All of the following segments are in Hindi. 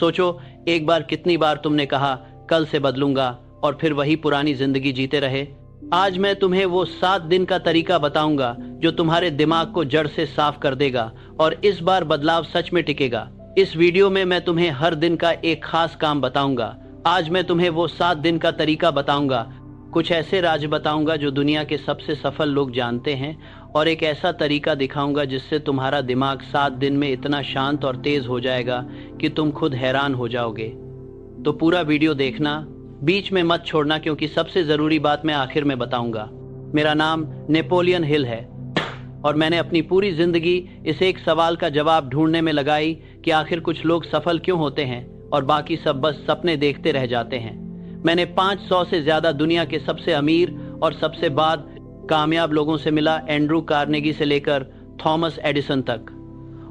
सोचो, एक बार कितनी बार तुमने कहा कल से बदलूंगा और फिर वही पुरानी जिंदगी जीते रहे। आज मैं तुम्हें वो 7 दिन का तरीका बताऊंगा जो तुम्हारे दिमाग को जड़ से साफ कर देगा और इस बार बदलाव सच में टिकेगा। इस वीडियो में मैं तुम्हें हर दिन का एक खास काम बताऊंगा। आज मैं तुम्हें वो 7 दिन का तरीका बताऊंगा, कुछ ऐसे राज बताऊंगा जो दुनिया के सबसे सफल लोग जानते हैं, और एक ऐसा तरीका दिखाऊंगा जिससे तुम्हारा दिमाग 7 दिन में इतना शांत और तेज हो जाएगा कि तुम खुद हैरान हो जाओगे। तो पूरा वीडियो देखना, बीच में मत छोड़ना, क्योंकि सबसे जरूरी बात मैं आखिर में बताऊंगा। मेरा नाम नेपोलियन हिल है और मैंने अपनी पूरी जिंदगी इस एक सवाल का जवाब ढूंढने में लगाई कि आखिर कुछ लोग सफल क्यों होते हैं और बाकी सब बस सपने देखते रह जाते हैं। मैंने 500 से ज्यादा दुनिया के सबसे अमीर और सबसे बाद कामयाब लोगों से मिला, एंड्रू कार्नेगी से लेकर थॉमस एडिसन तक।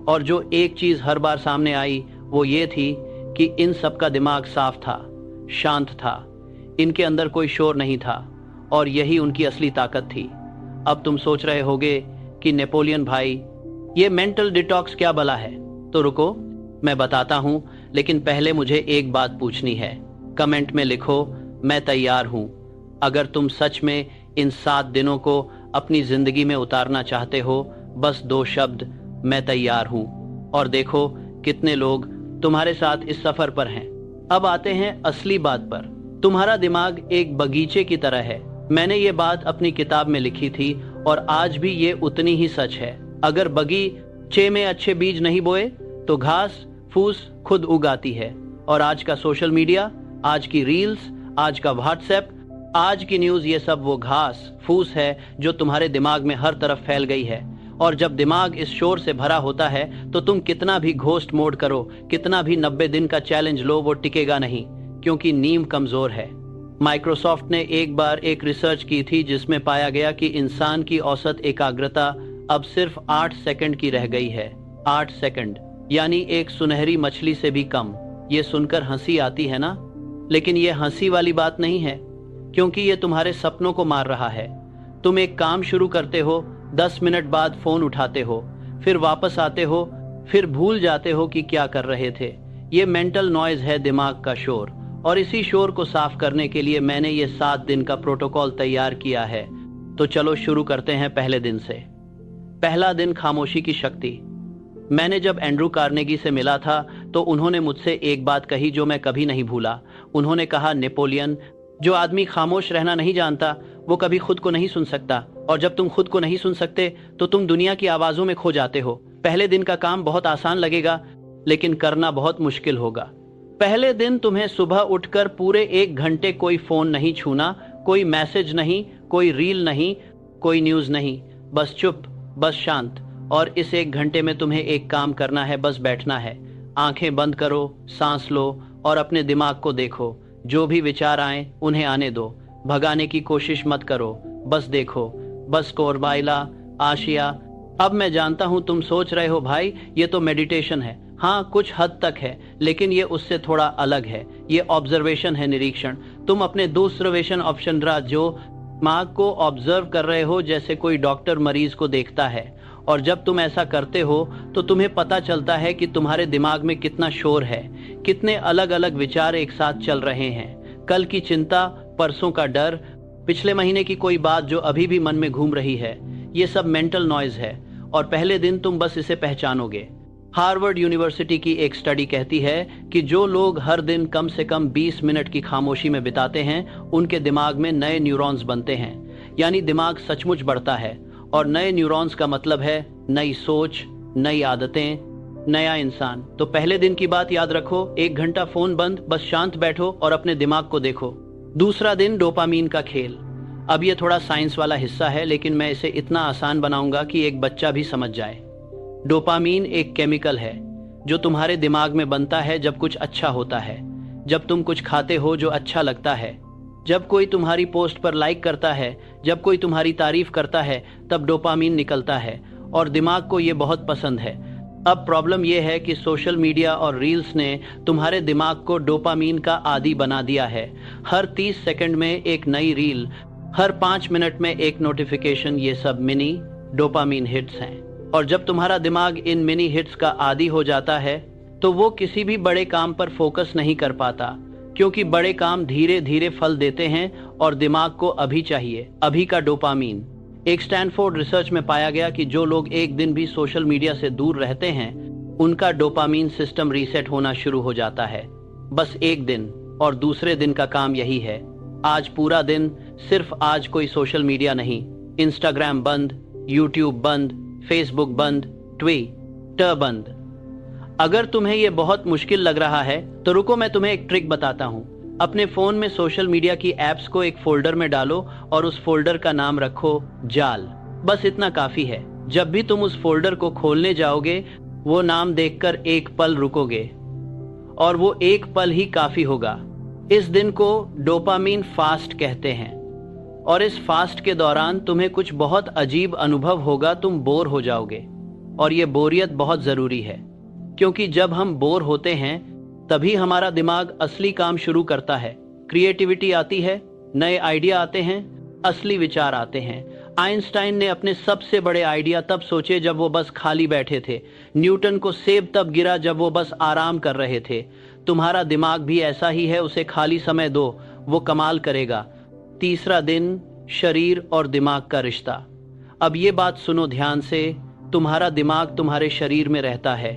और जो एक चीज हर बार सामने आई वो ये थी कि इन सब का दिमाग साफ था, शांत था, इनके अंदर कोई शोर नहीं था, और यही उनकी असली ताकत थी। अब तुम सोच रहे होगे कि नेपोलियन भाई, ये मेंटल डिटॉक्स क्या भला है? तो रुको, मैं बताता हूं, लेकिन पहले मुझे एक बात पूछनी है। कमेंट में लिखो, मैं तैयार हूं। अगर तुम सच में इन 7 दिनों को अपनी जिंदगी में उतारना चाहते हो, बस 2 शब्द, मैं तैयार हूं। और देखो कितने लोग तुम्हारे साथ इस सफर पर हैं। अब आते हैं असली बात पर। तुम्हारा दिमाग एक बगीचे की तरह है। मैंने ये बात अपनी किताब में लिखी थी और आज भी ये उतनी ही सच है। अगर बगीचे में अच्छे बीज नहीं बोए तो घास फूस खुद उगाती है। और आज का सोशल मीडिया, आज की रील्स, आज का व्हाट्सएप, आज की न्यूज, ये सब वो घास फूस है जो तुम्हारे दिमाग में हर तरफ फैल गई है। और जब दिमाग इस शोर से भरा होता है तो तुम कितना भी घोस्ट मोड करो, कितना भी 90 दिन का चैलेंज लो, वो टिकेगा नहीं, क्योंकि नींव कमजोर है। माइक्रोसॉफ्ट ने एक बार एक रिसर्च की थी जिसमें पाया गया कि इंसान की औसत एकाग्रता अब सिर्फ 8 सेकंड की रह गई है। 8 सेकंड, यानी एक सुनहरी मछली से भी कम। ये सुनकर हंसी आती है ना, लेकिन ये हंसी वाली बात नहीं है, क्योंकि ये तुम्हारे सपनों को मार रहा है। तुम एक काम शुरू करते हो, 10 मिनट बाद फोन उठाते हो, फिर वापस आते हो, फिर भूल जाते हो कि क्या कर रहे थे। ये मेंटल नॉइज है, दिमाग का शोर। और इसी शोर को साफ करने के लिए मैंने ये 7 दिन का प्रोटोकॉल तैयार किया है। तो चलो शुरू करते हैं पहले दिन से। पहला दिन, खामोशी की शक्ति। मैंने जब एंड्रू कार्नेगी से मिला था तो उन्होंने मुझसे एक बात कही जो मैं कभी नहीं भूला। उन्होंने कहा, नेपोलियन, जो आदमी खामोश रहना नहीं जानता वो कभी खुद को नहीं सुन सकता, और जब तुम खुद को नहीं सुन सकते तो तुम दुनिया की आवाजों में खो जाते हो। पहले दिन का काम बहुत आसान लगेगा, लेकिन करना बहुत मुश्किल होगा। पहले दिन तुम्हें सुबह उठकर पूरे 1 घंटे कोई फोन नहीं छूना, कोई मैसेज नहीं, कोई रील नहीं, कोई न्यूज नहीं, बस चुप, बस शांत। और इस 1 घंटे में तुम्हें एक काम करना है, बस बैठना है। आंखें बंद करो, सांस लो और अपने दिमाग को देखो। जो भी विचार आए उन्हें आने दो, भगाने की कोशिश मत करो, बस देखो। बस कोरबाइला आशिया। अब मैं जानता हूं तुम सोच रहे हो, भाई ये तो मेडिटेशन है। हाँ, कुछ हद तक है, लेकिन ये उससे थोड़ा अलग है। ये ऑब्जर्वेशन है, निरीक्षण। तुम अपने दूसरवेशन ऑप्शन जो दिमाग को ऑब्जर्व कर रहे हो, जैसे कोई डॉक्टर मरीज को देखता है। और जब तुम ऐसा करते हो तो तुम्हें पता चलता है कि तुम्हारे दिमाग में कितना शोर है, कितने अलग अलग विचार एक साथ चल रहे हैं। कल की चिंता, परसों का डर, पिछले महीने की कोई बात जो अभी भी मन में घूम रही है, ये सब मेंटल नॉइज है। और पहले दिन तुम बस इसे पहचानोगे। हार्वर्ड यूनिवर्सिटी की एक स्टडी कहती है कि जो लोग हर दिन कम से कम 20 मिनट की खामोशी में बिताते हैं, उनके दिमाग में नए न्यूरॉन्स बनते हैं। यानी दिमाग सचमुच बढ़ता है। और नए न्यूरॉन्स का मतलब है नई सोच, नई आदतें, नया इंसान। तो पहले दिन की बात याद रखो, 1 घंटा फोन बंद, बस शांत बैठो और अपने दिमाग को देखो। दूसरा दिन, डोपामीन का खेल। अब ये थोड़ा साइंस वाला हिस्सा है, लेकिन मैं इसे इतना आसान बनाऊंगा कि एक बच्चा भी समझ जाए। डोपामीन एक केमिकल है जो तुम्हारे दिमाग में बनता है जब कुछ अच्छा होता है, जब तुम कुछ खाते हो जो अच्छा लगता है, जब कोई तुम्हारी पोस्ट पर लाइक करता है, जब कोई तुम्हारी तारीफ करता है, तब डोपामीन निकलता है और दिमाग को ये बहुत पसंद है। अब प्रॉब्लम यह है कि सोशल मीडिया और रील्स ने तुम्हारे दिमाग को डोपामीन का आदी बना दिया है। हर 30 सेकंड में एक नई रील, हर 5 मिनट में एक नोटिफिकेशन, ये सब मिनी डोपामीन हिट्स हैं। और जब तुम्हारा दिमाग इन मिनी हिट्स का आदी हो जाता है तो वो किसी भी बड़े काम पर फोकस नहीं कर पाता, क्योंकि बड़े काम धीरे धीरे फल देते हैं और दिमाग को अभी चाहिए, अभी का डोपामीन। एक स्टैनफोर्ड रिसर्च में पाया गया कि जो लोग एक दिन भी सोशल मीडिया से दूर रहते हैं, उनका डोपामीन सिस्टम रीसेट होना शुरू हो जाता है। बस एक दिन, और दूसरे दिन का काम यही है, आज पूरा दिन सिर्फ आज कोई सोशल मीडिया नहीं, इंस्टाग्राम बंद, यूट्यूब बंद, फेसबुक बंद, ट्विटर बंद। अगर तुम्हें यह बहुत मुश्किल लग रहा है तो रुको, मैं तुम्हें एक ट्रिक बताता हूँ। अपने फोन में सोशल मीडिया की एप्स को एक फोल्डर में डालो और उस फोल्डर का नाम रखो जाल। बस इतना काफी है। जब भी तुम उस फोल्डर को खोलने जाओगे, वो नाम देखकर एक पल रुकोगे, और वो एक पल ही काफी होगा। इस दिन को डोपामीन फास्ट कहते हैं, और इस फास्ट के दौरान तुम्हें कुछ बहुत अजीब अनुभव होगा। तुम बोर हो जाओगे, और ये बोरियत बहुत जरूरी है, क्योंकि जब हम बोर होते हैं तभी हमारा दिमाग असली काम शुरू करता है। क्रिएटिविटी आती है, नए आइडिया आते हैं, असली विचार आते हैं। आइंस्टाइन ने अपने सबसे बड़े आइडिया तब सोचे जब वो बस खाली बैठे थे। न्यूटन को सेब तब गिरा जब वो बस आराम कर रहे थे। तुम्हारा दिमाग भी ऐसा ही है, उसे खाली समय दो, वो कमाल करेगा। तीसरा दिन, शरीर और दिमाग का रिश्ता। अब ये बात सुनो ध्यान से, तुम्हारा दिमाग तुम्हारे शरीर में रहता है,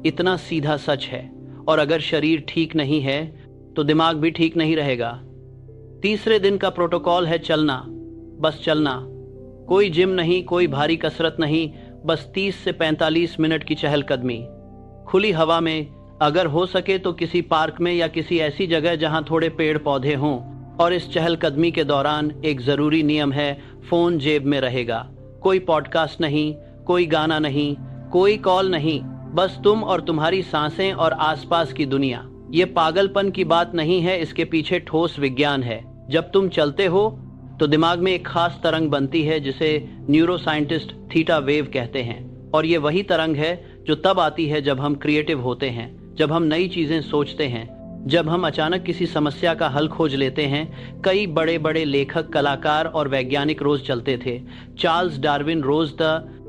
इतना सीधा सच है। और अगर शरीर ठीक नहीं है तो दिमाग भी ठीक नहीं रहेगा। तीसरे दिन का प्रोटोकॉल है चलना, बस चलना। कोई जिम नहीं, कोई भारी कसरत नहीं, बस 30 से 45 मिनट की चहलकदमी खुली हवा में। अगर हो सके तो किसी पार्क में या किसी ऐसी जगह जहां थोड़े पेड़ पौधे हों। और इस चहलकदमी के दौरान एक जरूरी नियम है, फोन जेब में रहेगा। कोई पॉडकास्ट नहीं, कोई गाना नहीं, कोई कॉल नहीं, बस तुम और तुम्हारी सांसें और आसपास की दुनिया। ये पागलपन की बात नहीं है, इसके पीछे ठोस विज्ञान है। जब तुम चलते हो तो दिमाग में एक खास तरंग बनती है जिसे न्यूरोसाइंटिस्ट थीटा वेव कहते हैं। और ये वही तरंग है जो तब आती है जब हम क्रिएटिव होते हैं, जब हम नई चीजें सोचते हैं, जब हम अचानक किसी समस्या का हल खोज लेते हैं। कई बड़े बड़े लेखक, कलाकार और वैज्ञानिक रोज चलते थे। चार्ल्स डार्विन रोज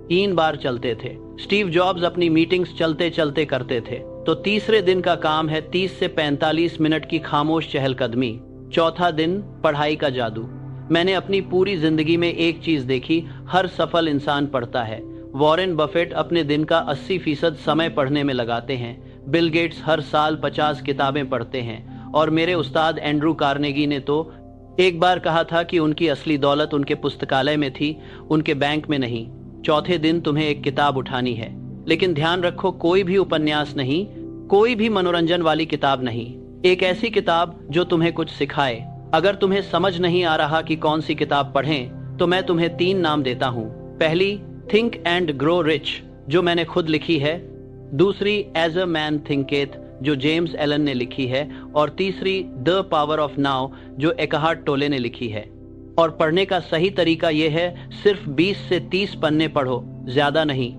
3 बार चलते थे। स्टीव जॉब्स अपनी मीटिंग्स चलते चलते करते थे। तो तीसरे दिन का काम है 30 से 45 मिनट की खामोश चहलकदमी। चौथा दिन, पढ़ाई का जादू। मैंने अपनी पूरी जिंदगी में एक चीज देखी, हर सफल इंसान पढ़ता है। वॉरेन बफेट अपने दिन का 80% समय पढ़ने में लगाते हैं। बिल गेट्स हर साल 50 किताबें पढ़ते हैं। और मेरे उस्ताद एंड्रू कार्नेगी ने तो एक बार कहा था कि उनकी असली दौलत उनके पुस्तकालय में थी, उनके बैंक में नहीं। चौथे दिन तुम्हें एक किताब उठानी है, लेकिन ध्यान रखो, कोई भी उपन्यास नहीं, कोई भी मनोरंजन वाली किताब नहीं। एक ऐसी किताब जो तुम्हें कुछ सिखाए। अगर तुम्हें समझ नहीं आ रहा कि कौन सी किताब पढ़ें, तो मैं तुम्हें 3 नाम देता हूँ। पहली, थिंक एंड ग्रो रिच, जो मैंने खुद लिखी है। दूसरी, एज अ मैन थिंकेथ, जो जेम्स एलन ने लिखी है। और तीसरी, द पावर ऑफ नाउ, जो एकाहार्ट टोले ने लिखी है। और पढ़ने का सही तरीका यह है, सिर्फ 20 से 30 पन्ने पढ़ो, ज्यादा नहीं।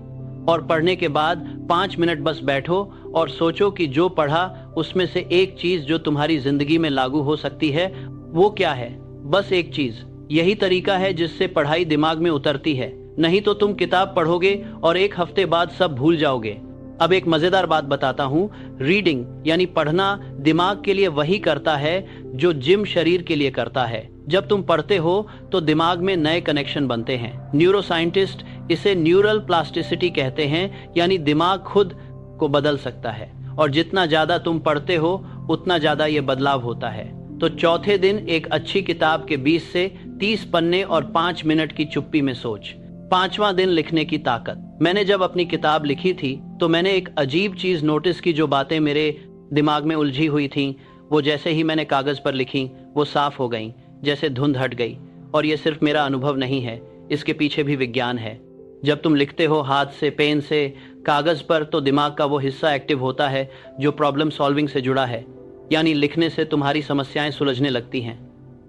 और पढ़ने के बाद 5 मिनट बस बैठो और सोचो कि जो पढ़ा उसमें से एक चीज जो तुम्हारी जिंदगी में लागू हो सकती है, वो क्या है। बस एक चीज। यही तरीका है जिससे पढ़ाई दिमाग में उतरती है। नहीं तो तुम किताब पढ़ोगे और एक हफ्ते बाद सब भूल जाओगे। अब एक मजेदार बात बताता हूँ। रीडिंग यानी पढ़ना दिमाग के लिए वही करता है जो जिम शरीर के लिए करता है। जब तुम पढ़ते हो तो दिमाग में नए कनेक्शन बनते हैं। न्यूरोसाइंटिस्ट इसे न्यूरल प्लास्टिसिटी कहते हैं, यानी दिमाग खुद को बदल सकता है। और जितना ज्यादा तुम पढ़ते हो उतना ज्यादा ये बदलाव होता है। तो चौथे दिन एक अच्छी किताब के 20 से 30 पन्ने और 5 मिनट की चुप्पी में सोच। 5वां दिन, लिखने की ताकत। मैंने जब अपनी किताब लिखी थी तो मैंने एक अजीब चीज नोटिस की। जो बातें मेरे दिमाग में उलझी हुई थीं, वो जैसे ही मैंने कागज पर लिखी वो साफ हो गईं, जैसे धुंध हट गई। और ये सिर्फ मेरा अनुभव नहीं है, इसके पीछे भी विज्ञान है। जब तुम लिखते हो हाथ से, पेन से, कागज पर, तो दिमाग का वो हिस्सा एक्टिव होता है जो प्रॉब्लम सॉल्विंग से जुड़ा है। यानी लिखने से तुम्हारी समस्याएं सुलझने लगती हैं।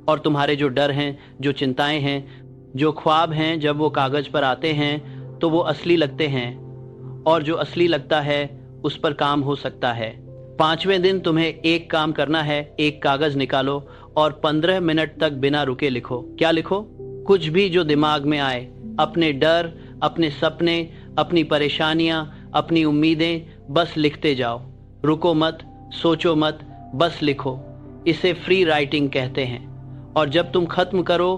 और तुम्हारे जो डर हैं, जो चिंताएं हैं, जो ख्वाब हैं, जब वो कागज पर आते हैं तो वो असली लगते हैं। और जो असली लगता है उस पर काम हो सकता है। 5वें दिन तुम्हें एक काम करना है, एक कागज निकालो और 15 मिनट तक बिना रुके लिखो। क्या लिखो? कुछ भी जो दिमाग में आए। अपने डर, अपने सपने, अपनी परेशानियां, अपनी उम्मीदें, बस लिखते जाओ। रुको मत, सोचो मत, बस लिखो। इसे फ्री राइटिंग कहते हैं। और जब तुम खत्म करो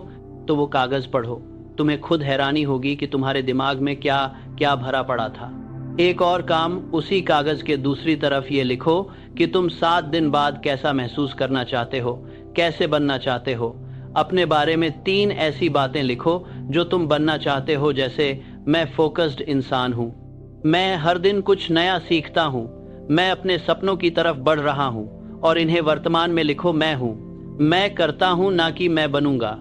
तो वो कागज पढ़ो। तुम्हें खुद हैरानी होगी कि तुम्हारे दिमाग में क्या क्या भरा पड़ा था। एक और काम, उसी कागज के दूसरी तरफ ये लिखो कि तुम 7 दिन बाद कैसा महसूस करना चाहते हो, कैसे बनना चाहते हो। अपने बारे में 3 ऐसी बातें लिखो जो तुम बनना चाहते हो, जैसे मैं फोकस्ड इंसान हूँ, मैं हर दिन कुछ नया सीखता हूँ, मैं अपने सपनों की तरफ बढ़ रहा हूँ। और इन्हें वर्तमान में लिखो, मैं हूँ, मैं करता हूँ, ना कि मैं बनूंगा,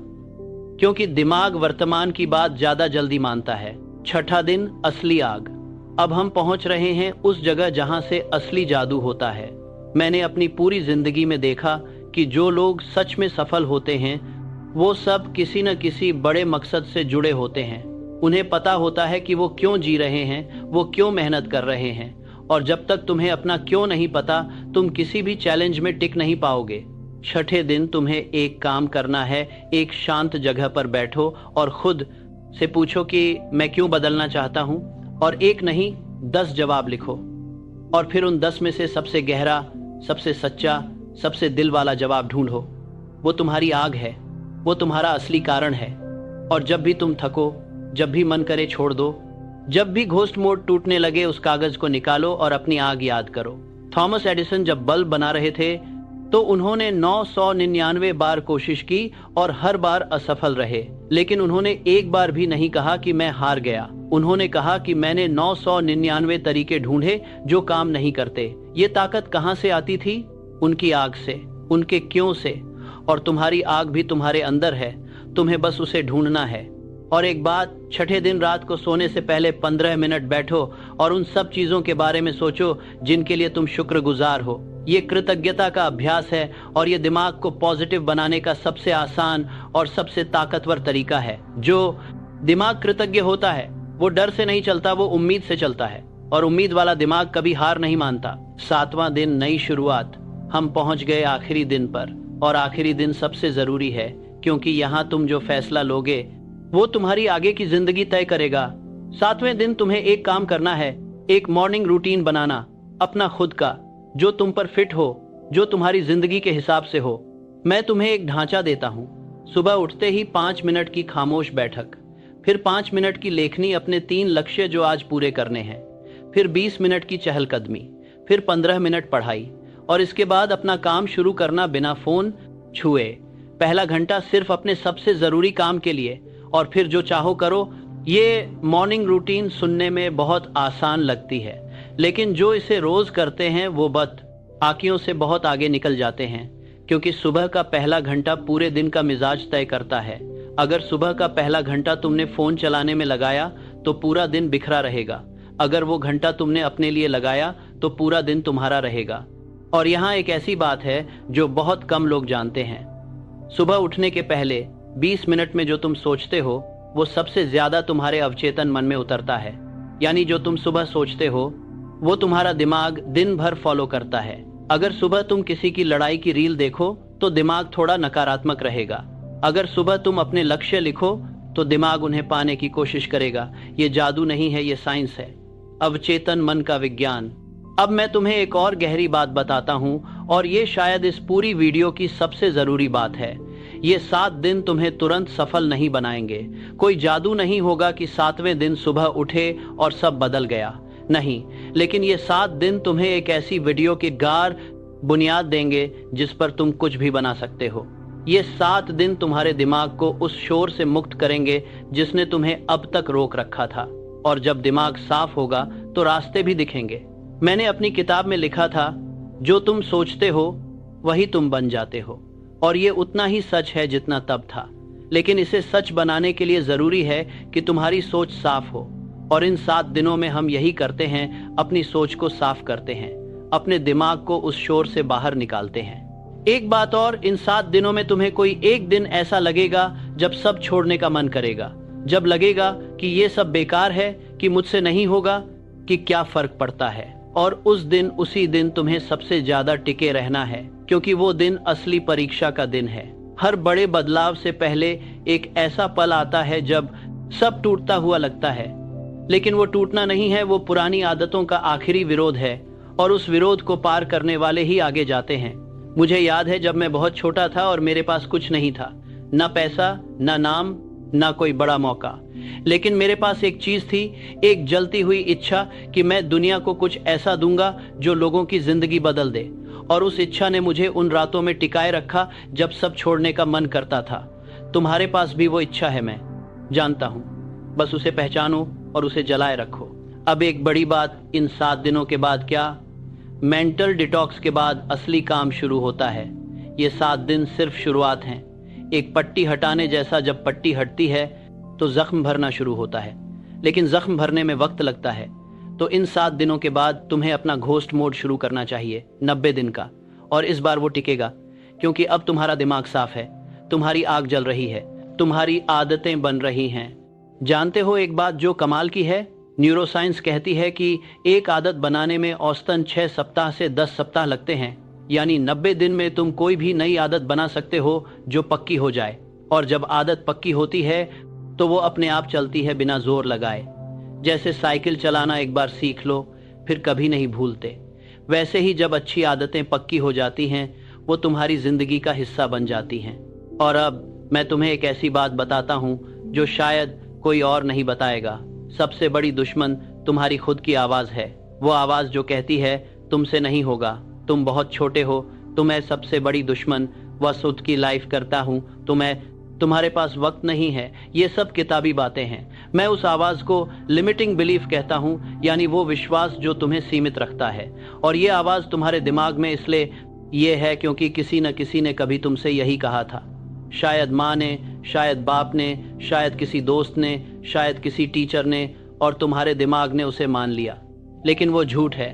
क्योंकि दिमाग वर्तमान की बात ज्यादा जल्दी मानता है। छठा दिन, असली आग। अब हम पहुंच रहे हैं उस जगह जहां से असली जादू होता है। मैंने अपनी पूरी जिंदगी में देखा कि जो लोग सच में सफल होते हैं वो सब किसी न किसी बड़े मकसद से जुड़े होते हैं। उन्हें पता होता है कि वो क्यों जी रहे हैं, वो क्यों मेहनत कर रहे हैं। और जब तक तुम्हें अपना क्यों नहीं पता, तुम किसी भी चैलेंज में टिक नहीं पाओगे। छठे दिन तुम्हें एक काम करना है। एक शांत जगह पर बैठो और खुद से पूछो कि मैं क्यों बदलना चाहता हूँ। और एक नहीं, 10 जवाब लिखो। और फिर उन 10 में से सबसे गहरा, सबसे सच्चा, सबसे दिल वाला जवाब ढूंढो। वो तुम्हारी आग है, वो तुम्हारा असली कारण है। और जब भी तुम थको, जब भी मन करे छोड़ दो, जब भी घोस्ट मोड टूटने लगे, उस कागज को निकालो और अपनी आग याद करो। थॉमस एडिसन जब बल्ब बना रहे थे तो उन्होंने 999 बार कोशिश की और हर बार असफल रहे। लेकिन उन्होंने एक बार भी नहीं कहा कि मैं हार गया। उन्होंने कहा कि मैंने 999 तरीके ढूंढे जो काम नहीं करते। ये ताकत कहाँ से आती थी? उनकी आग से, उनके क्यों से। और तुम्हारी आग भी तुम्हारे अंदर है, तुम्हें बस उसे ढूंढना है। और एक बात, छठे दिन रात को सोने से पहले 15 मिनट बैठो और उन सब चीजों के बारे में सोचो जिनके लिए तुम शुक्रगुजार हो। ये कृतज्ञता का अभ्यास है और ये दिमाग को पॉजिटिव बनाने का सबसे आसान और सबसे ताकतवर तरीका है। जो दिमाग कृतज्ञ होता है वो डर से नहीं चलता, वो उम्मीद से चलता है। और उम्मीद वाला दिमाग कभी हार नहीं मानता। 7वां दिन, नई शुरुआत। हम पहुंच गए आखिरी दिन पर। और आखिरी दिन सबसे जरूरी है, क्योंकि यहाँ तुम जो फैसला लोगे वो तुम्हारी आगे की जिंदगी तय करेगा। 7वें दिन तुम्हें एक काम करना है, एक मॉर्निंग रूटीन बनाना, अपना खुद का, जो तुम पर फिट हो, जो तुम्हारी जिंदगी के हिसाब से हो। मैं तुम्हें एक ढांचा देता हूँ। सुबह उठते ही 5 मिनट की खामोश बैठक, फिर 5 मिनट की लेखनी, अपने 3 लक्ष्य जो आज पूरे करने हैं, फिर 20 मिनट की चहलकदमी, फिर 15 मिनट पढ़ाई। और इसके बाद अपना काम शुरू करना बिना फोन छुए। पहला घंटा सिर्फ अपने सबसे जरूरी काम के लिए, और फिर जो चाहो करो। ये मॉर्निंग रूटीन सुनने में बहुत आसान लगती है, लेकिन जो इसे रोज करते हैं वो बाकियों से बहुत आगे निकल जाते हैं। क्योंकि सुबह का पहला घंटा पूरे दिन का मिजाज तय करता है। अगर सुबह का पहला घंटा तुमने फोन चलाने में लगाया तो पूरा दिन बिखरा रहेगा। अगर वो घंटा तुमने अपने लिए लगाया तो पूरा दिन तुम्हारा रहेगा। और यहाँ एक ऐसी बात है जो बहुत कम लोग जानते हैं। सुबह उठने के पहले 20 मिनट में जो तुम सोचते हो वो सबसे ज्यादा तुम्हारे अवचेतन मन में उतरता है। यानी जो तुम सुबह सोचते हो वो तुम्हारा दिमाग दिन भर फॉलो करता है। अगर सुबह तुम किसी की लड़ाई की रील देखो तो दिमाग थोड़ा नकारात्मक रहेगा। अगर सुबह तुम अपने लक्ष्य लिखो तो दिमाग उन्हें पाने की कोशिश करेगा। ये जादू नहीं है, ये साइंस है, अवचेतन मन का विज्ञान। अब मैं तुम्हें एक और गहरी बात बताता हूँ, और ये शायद इस पूरी वीडियो की सबसे जरूरी बात है। ये 7 दिन तुम्हें तुरंत सफल नहीं बनाएंगे। कोई जादू नहीं होगा कि 7वें दिन सुबह उठे और सब बदल गया, नहीं। लेकिन ये 7 दिन तुम्हें एक ऐसी वीडियो की गाढ़ बुनियाद देंगे जिस पर तुम कुछ भी बना सकते हो। ये 7 दिन तुम्हारे दिमाग को उस शोर से मुक्त करेंगे जिसने तुम्हें अब तक रोक रखा था। और जब दिमाग साफ होगा तो रास्ते भी दिखेंगे। मैंने अपनी किताब में लिखा था, जो तुम सोचते हो वही तुम बन जाते हो। और ये उतना ही सच है जितना तब था। लेकिन इसे सच बनाने के लिए जरूरी है कि तुम्हारी सोच साफ हो। और इन 7 दिनों में हम यही करते हैं, अपनी सोच को साफ करते हैं, अपने दिमाग को उस शोर से बाहर निकालते हैं। एक बात और, इन 7 दिनों में तुम्हें कोई एक दिन ऐसा लगेगा जब सब छोड़ने का मन करेगा, जब लगेगा कि ये सब बेकार है, कि मुझसे नहीं होगा, कि क्या फर्क पड़ता है। और उस दिन, उसी दिन तुम्हें सबसे ज्यादा टिके रहना है, क्योंकि वो दिन असली परीक्षा का दिन है। हर बड़े बदलाव से पहले एक ऐसा पल आता है जब सब टूटता हुआ लगता है, लेकिन वो टूटना नहीं है, वो पुरानी आदतों का आखिरी विरोध है। और उस विरोध को पार करने वाले ही आगे जाते हैं। मुझे याद है जब मैं बहुत छोटा था और मेरे पास कुछ नहीं था, ना पैसा, ना नाम, ना कोई बड़ा मौका, लेकिन मेरे पास एक चीज थी, एक जलती हुई इच्छा कि मैं दुनिया को कुछ ऐसा दूंगा जो लोगों की जिंदगी बदल दे। और उस इच्छा ने मुझे उन रातों में टिकाए रखा जब सब छोड़ने का मन करता था। तुम्हारे पास भी वो इच्छा है, मैं जानता हूं, बस उसे पहचानो और उसे जलाए रखो। अब एक बड़ी बात, इन 7 दिनों के बाद क्या, मेंटल डिटॉक्स के बाद असली काम शुरू होता है। ये 7 दिन सिर्फ शुरुआत हैं, एक पट्टी हटाने जैसा। जब पट्टी हटती है तो जख्म भरना शुरू होता है, लेकिन जख्म भरने में वक्त लगता है। तो इन 7 दिनों के बाद तुम्हें अपना घोस्ट मोड शुरू करना चाहिए, 90 दिन का। और इस बार वो टिकेगा, क्योंकि अब तुम्हारा दिमाग साफ है, तुम्हारी आग जल रही है, तुम्हारी आदतें बन रही हैं। जानते हो एक बात जो कमाल की है, न्यूरोसाइंस कहती है कि एक आदत बनाने में औसतन 6 सप्ताह से 10 सप्ताह लगते हैं। यानी 90 दिन में तुम कोई भी नई आदत बना सकते हो जो पक्की हो जाए। और जब आदत पक्की होती है तो वो अपने आप चलती है बिना जोर लगाए। जैसे साइकिल चलाना एक बार सीख लो फिर कभी नहीं भूलते, वैसे ही जब अच्छी आदतें पक्की हो जाती हैं वो तुम्हारी जिंदगी का हिस्सा बन जाती हैं। और अब मैं तुम्हें एक ऐसी बात बताता हूँ जो शायद कोई और नहीं बताएगा। सबसे बड़ी दुश्मन तुम्हारी खुद की आवाज है, वो आवाज जो कहती है तुमसे नहीं होगा, तुम बहुत छोटे हो, तुम्हें सबसे बड़ी दुश्मन बस खुद की लाइफ करता हूँ, तुम्हारे पास वक्त नहीं है। ये सब किताबी बातें हैं। मैं उस आवाज को लिमिटिंग बिलीफ कहता हूँ, यानी वो विश्वास जो तुम्हें सीमित रखता है। और ये आवाज तुम्हारे दिमाग में इसलिए ये है क्योंकि किसी न किसी ने कभी तुमसे यही कहा था। शायद माँ ने, शायद बाप ने, शायद किसी दोस्त ने, शायद किसी टीचर ने, और तुम्हारे दिमाग ने उसे मान लिया। लेकिन वो झूठ है।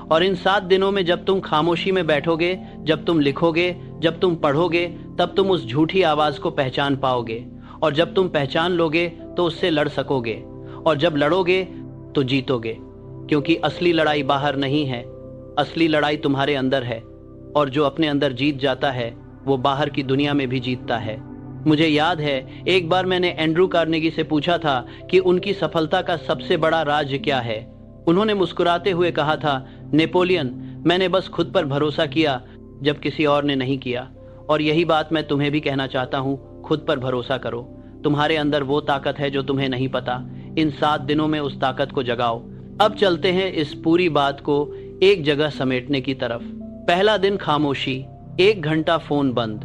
और इन 7 दिनों में जब तुम खामोशी में बैठोगे, जब तुम लिखोगे, जब तुम पढ़ोगे, तब तुम उस झूठी आवाज को पहचान पाओगे। और जब तुम पहचान लोगे तो उससे लड़ सकोगे। और जब लड़ोगे तो जीतोगे, क्योंकि असली लड़ाई बाहर नहीं है, असली लड़ाई तुम्हारे अंदर है। और जो अपने अंदर जीत जाता है वो बाहर की दुनिया में भी जीतता है। मुझे याद है एक बार मैंने एंड्रू कार्नेगी से पूछा था कि उनकी सफलता का सबसे बड़ा राज क्या है। उन्होंने मुस्कुराते हुए कहा था, नेपोलियन, मैंने बस खुद पर भरोसा किया जब किसी और ने नहीं किया। और यही बात मैं तुम्हें भी कहना चाहता हूँ, खुद पर भरोसा करो। तुम्हारे अंदर वो ताकत है जो तुम्हें नहीं पता। इन 7 दिनों में उस ताकत को जगाओ। अब चलते हैं इस पूरी बात को एक जगह समेटने की तरफ। पहला दिन खामोशी, 1 घंटा फोन बंद,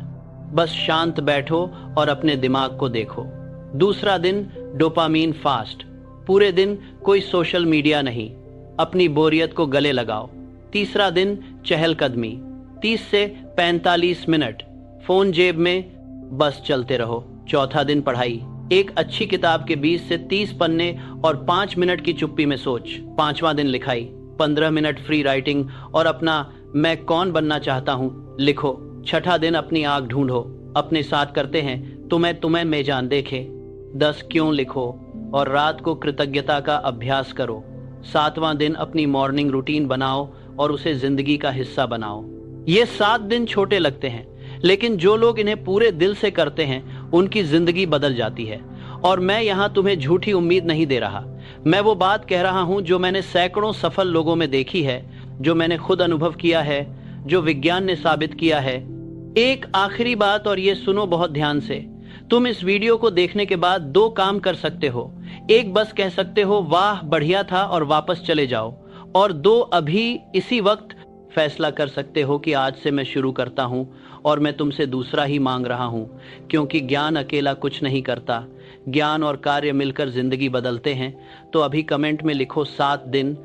बस शांत बैठो और अपने दिमाग को देखो। दूसरा दिन डोपामीन फास्ट, पूरे दिन कोई सोशल मीडिया नहीं, अपनी बोरियत को गले लगाओ। तीसरा दिन चहलकदमी, 30 से 45 मिनट फोन जेब में, बस चलते रहो। चौथा दिन पढ़ाई, एक अच्छी किताब के 20 से 30 पन्ने और 5 मिनट की चुप्पी में सोच। पांचवा दिन लिखाई, 15 मिनट फ्री राइटिंग और अपना मैं कौन बनना चाहता हूँ लिखो। छठा दिन अपनी आग ढूंढो, अपने साथ करते हैं तुम्हें में जान देखे, 10 क्यों लिखो और रात को कृतज्ञता का अभ्यास करो। 7वां दिन अपनी मॉर्निंग रूटीन बनाओ और उसे जिंदगी का हिस्सा बनाओ। ये 7 दिन छोटे लगते हैं, लेकिन जो लोग इन्हें पूरे दिल से करते हैं उनकी जिंदगी बदल जाती है। और मैं यहाँ तुम्हें झूठी उम्मीद नहीं दे रहा, मैं वो बात कह रहा हूँ जो मैंने सैकड़ों सफल लोगों में देखी है, जो मैंने खुद अनुभव किया है, जो विज्ञान ने साबित किया है। एक आखिरी बात, और ये सुनो बहुत ध्यान से, तुम इस वीडियो को देखने के बाद 2 काम कर सकते हो। एक, बस कह सकते हो वाह बढ़िया था और वापस चले जाओ। और 2, अभी इसी वक्त फैसला कर सकते हो कि आज से मैं शुरू करता हूं और मैं तुमसे दूसरा ही मांग रहा हूं, क्योंकि ज्ञान अकेला कुछ नहीं करता, ज्ञान और कार्य मिलकर जिंदगी बदलते हैं। तो अभी कमेंट में लिखो 7 दिन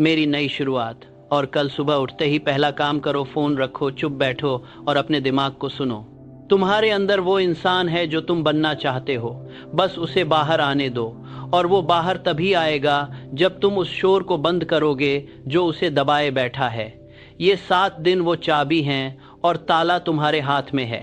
मेरी नई शुरुआत, और कल सुबह उठते ही पहला काम करो, फोन रखो, चुप बैठो और अपने दिमाग को सुनो। तुम्हारे अंदर वो इंसान है जो तुम बनना चाहते हो, बस उसे बाहर आने दो। और वो बाहर तभी आएगा जब तुम उस शोर को बंद करोगे जो उसे दबाए बैठा है। ये 7 दिन वो चाबी हैं और ताला तुम्हारे हाथ में है।